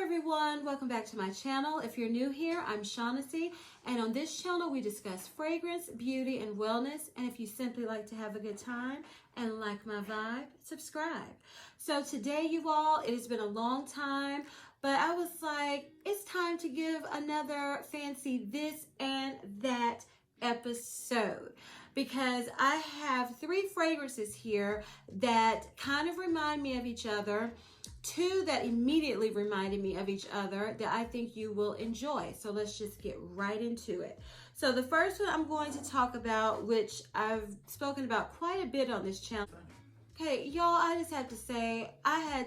everyone, welcome back to my channel. If you're new here, I'm Shaughnessy, and on this channel we discuss fragrance, beauty, and wellness. And if you simply like to have a good time and like my vibe, subscribe. So today, you all, it has been a long time, but I was like, it's time to give another fancy this and that episode, because I have 3 fragrances here that kind of remind me of each other, 2 that immediately reminded me of each other that I think you will enjoy. So let's just get right into it. So the first one I'm going to talk about, which I've spoken about quite a bit on this channel. Okay, y'all, I just have to say, I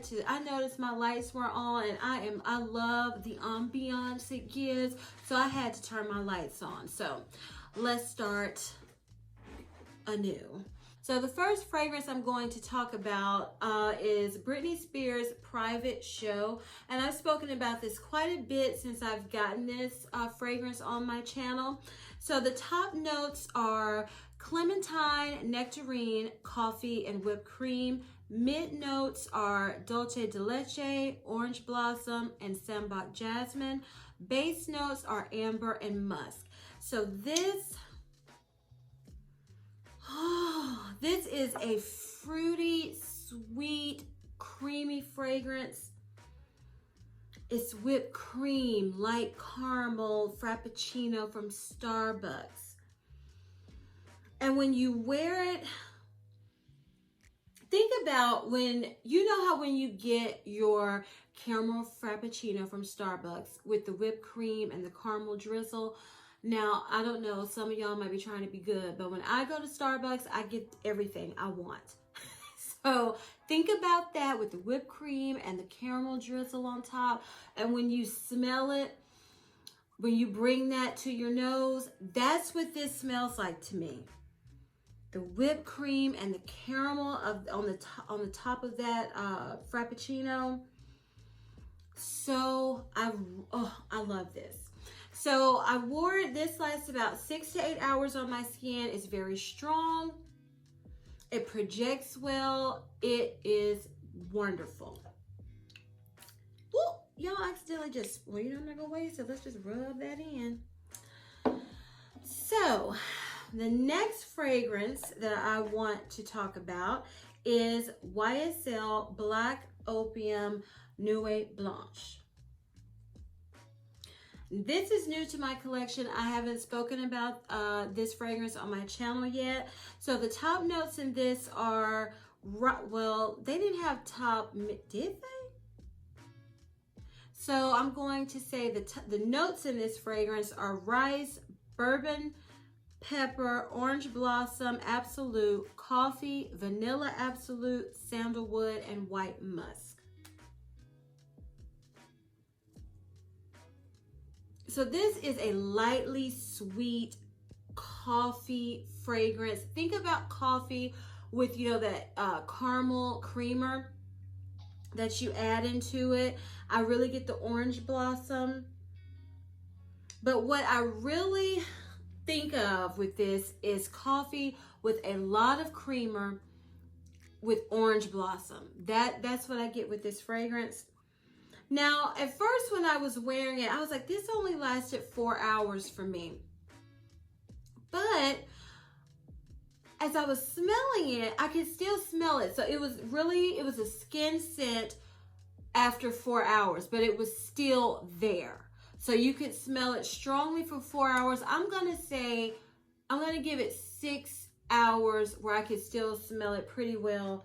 noticed my lights were on, and I love the ambiance it gives, so I had to turn my lights on. So let's start anew. So the first fragrance I'm going to talk about is Britney Spears' Private Show. And I've spoken about this quite a bit since I've gotten this fragrance on my channel. So the top notes are clementine, nectarine, coffee, and whipped cream. Mid notes are dulce de leche, orange blossom, and sambac jasmine. Base notes are amber and musk. So this is a fruity, sweet, creamy fragrance. It's whipped cream, light caramel, frappuccino from Starbucks. And when you wear it, think about when you get your caramel frappuccino from Starbucks with the whipped cream and the caramel drizzle. Now, I don't know, some of y'all might be trying to be good, but when I go to Starbucks, I get everything I want. So think about that with the whipped cream and the caramel drizzle on top. And when you smell it, when you bring that to your nose, that's what this smells like to me. The whipped cream and the caramel on the top of that frappuccino. So I love this. So I wore it. This lasts about 6 to 8 hours on my skin. It's very strong. It projects well. It is wonderful. Woo! Y'all accidentally I'm not gonna waste it. Let's just rub that in. So the next fragrance that I want to talk about is YSL Black Opium Nuit Blanche. This is new to my collection. I haven't spoken about this fragrance on my channel yet. So the top notes in this are, well, they didn't have top, did they? So I'm going to say the notes in this fragrance are rice, bourbon, pepper, orange blossom, absolute, coffee, vanilla absolute, sandalwood, and white musk. So this is a lightly sweet coffee fragrance. Think about coffee with, that caramel creamer that you add into it. I really get the orange blossom. But what I really think of with this is coffee with a lot of creamer with orange blossom. That's what I get with this fragrance. Now, at first when I was wearing it, I was like, this only lasted 4 hours for me. But as I was smelling it, I could still smell it. So it was a skin scent after 4 hours, but it was still there. So you could smell it strongly for 4 hours. I'm going to give it 6 hours where I could still smell it pretty well,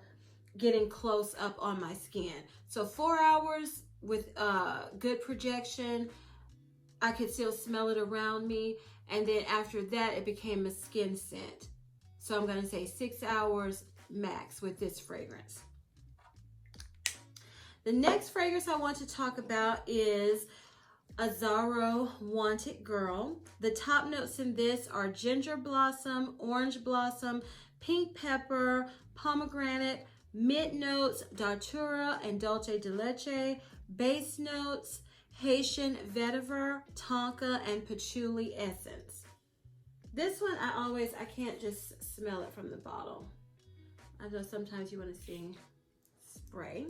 getting close up on my skin. So 4 hours with good projection, I could still smell it around me. And then after that, it became a skin scent. So I'm gonna say 6 hours max with this fragrance. The next fragrance I want to talk about is Azaro Wanted Girl. The top notes in this are ginger blossom, orange blossom, pink pepper, pomegranate. Mid notes, datura and dulce de leche. Base notes, Haitian vetiver, tonka, and patchouli essence. This one I can't just smell it from the bottle. I know sometimes you want to sing spray.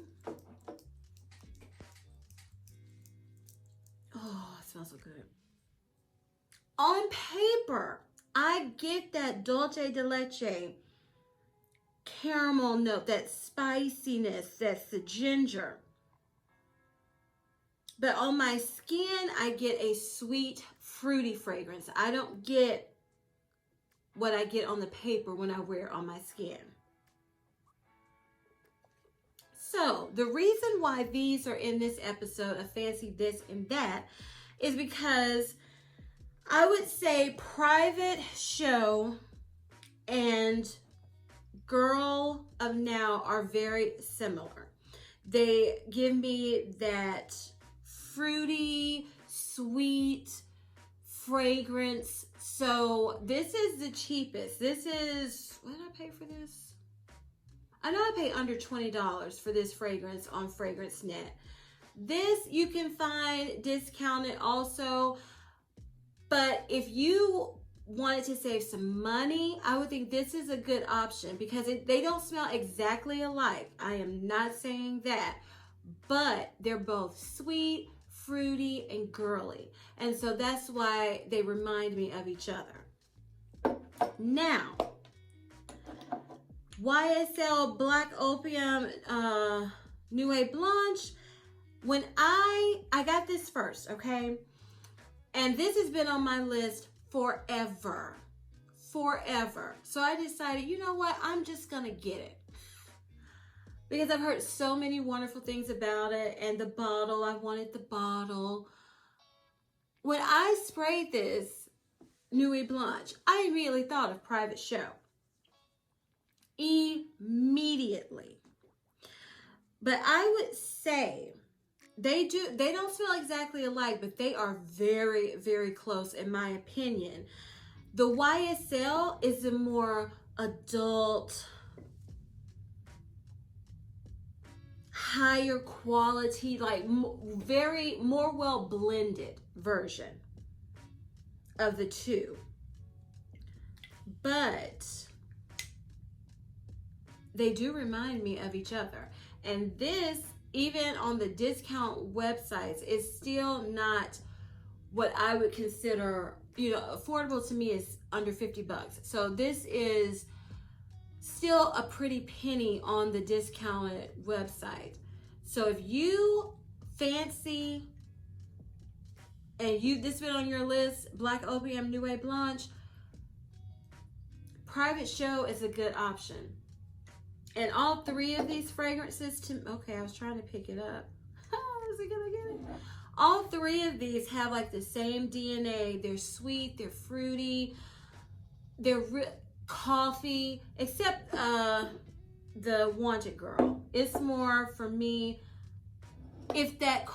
smells so good. On paper, I get that dulce de leche caramel note, that spiciness, that's the ginger. But on my skin, I get a sweet, fruity fragrance. I don't get what I get on the paper when I wear it on my skin. So the reason why these are in this episode of Fancy This and That is because I would say Private Show and Girl of Now are very similar. They give me that fruity, sweet fragrance. So this is the cheapest. This is, what did I pay for this? I know I paid under $20 for this fragrance on FragranceNet. This you can find discounted also, but if you wanted to save some money, I would think this is a good option because they don't smell exactly alike. I am not saying that, but they're both sweet, fruity, and girly. And so that's why they remind me of each other. Now, YSL Black Opium Nuit Blanche. When I got this first, okay? And this has been on my list forever. So I decided, you know what? I'm just gonna get it. Because I've heard so many wonderful things about it. And the bottle, I wanted the bottle. When I sprayed this Nuit Blanche, I immediately thought of Private Show. Immediately. But I would say they don't smell exactly alike, but they are very, very close in my opinion. The YSL is a more adult, higher quality, like very more well blended version of the two. But they do remind me of each other. And this, even on the discount websites, is still not what I would consider, affordable to me is under 50 bucks. So this is still a pretty penny on the discounted website. So if you fancy, and this been on your list, Black Opium Nuit Blanche, Private Show is a good option. And all three of these fragrances, okay, I was trying to pick it up. Is it gonna get it? All three of these have like the same DNA. They're sweet, they're fruity, they're coffee, except the Wanted Girl. It's more for me, if that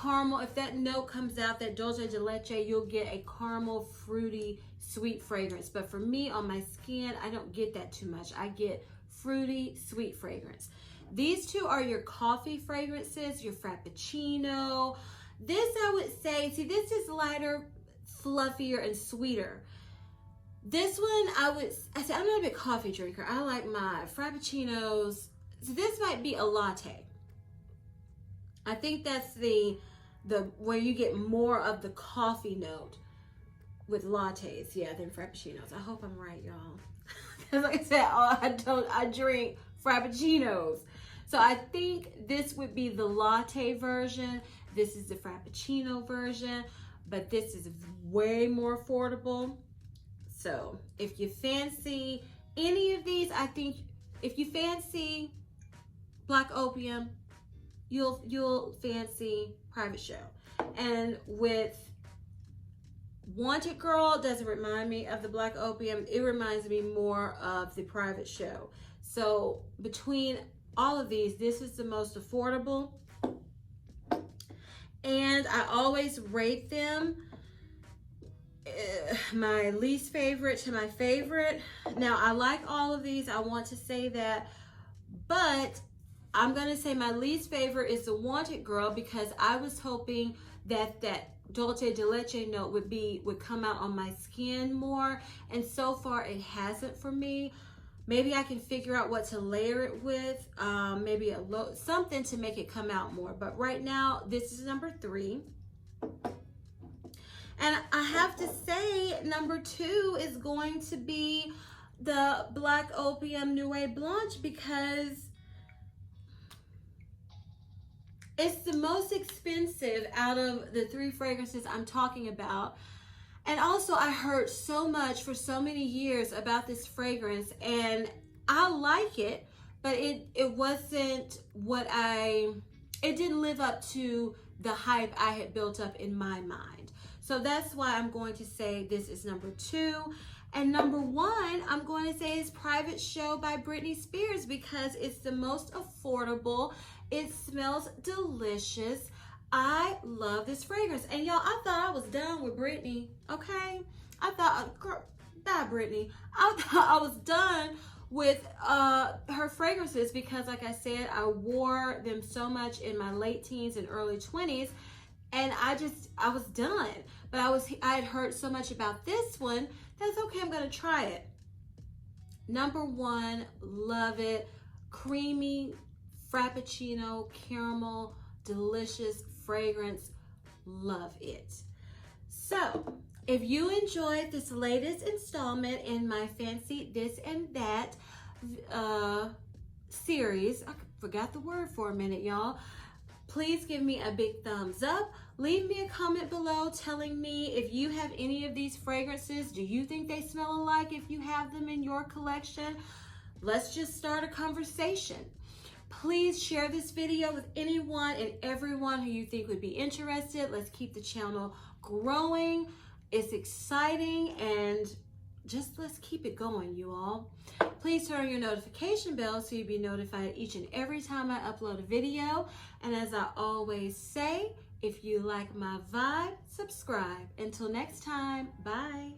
note comes out, that dulce de leche, you'll get a caramel, fruity, sweet fragrance. But for me, on my skin, I don't get that too much. I get fruity, sweet fragrance. These two are your coffee fragrances, your Frappuccino. This, I would say, see, this is lighter, fluffier, and sweeter. This one, I say I'm not a big coffee drinker. I like my Frappuccinos. So this might be a latte. I think that's the where you get more of the coffee note with lattes, than Frappuccinos. I hope I'm right, y'all. Because like I said, I drink Frappuccinos. So I think this would be the latte version. This is the Frappuccino version, but this is way more affordable. So if you fancy any of these, I think if you fancy Black Opium, you'll fancy Private Show. And with Wanted Girl, doesn't remind me of the Black Opium. It reminds me more of the Private Show. So between all of these, this is the most affordable. And I always rate them my least favorite to my favorite. Now, I like all of these. I want to say that. But I'm going to say my least favorite is the Wanted Girl, because I was hoping that dulce de leche note would come out on my skin more, and so far it hasn't for me. Maybe I can figure out what to layer it with, maybe something to make it come out more. But right now, this is number 3. And I have to say, number 2 is going to be the Black Opium Nuit Blanche, because it's the most expensive out of the 3 fragrances I'm talking about. And also, I heard so much for so many years about this fragrance, and I like it, but it wasn't it didn't live up to the hype I had built up in my mind. So that's why I'm going to say this is number 2. And number 1, I'm going to say is Private Show by Britney Spears, because it's the most affordable. It smells delicious. I love this fragrance. And y'all, I thought I was done with Britney, okay? I thought, girl, bye Britney. I thought I was done with her fragrances, because like I said, I wore them so much in my late teens and early 20s, and I was done. But I had heard so much about this one. That's okay, I'm gonna try it. Number 1, love it. Creamy, frappuccino, caramel, delicious fragrance, love it. So, if you enjoyed this latest installment in my Fancy This and That series, I forgot the word for a minute, y'all. Please give me a big thumbs up. Leave me a comment below telling me if you have any of these fragrances. Do you think they smell alike if you have them in your collection? Let's just start a conversation. Please share this video with anyone and everyone who you think would be interested. Let's keep the channel growing. It's exciting, and just let's keep it going, you all. Please turn on your notification bell so you'll be notified each and every time I upload a video. And as I always say, if you like my vibe, subscribe. Until next time, bye.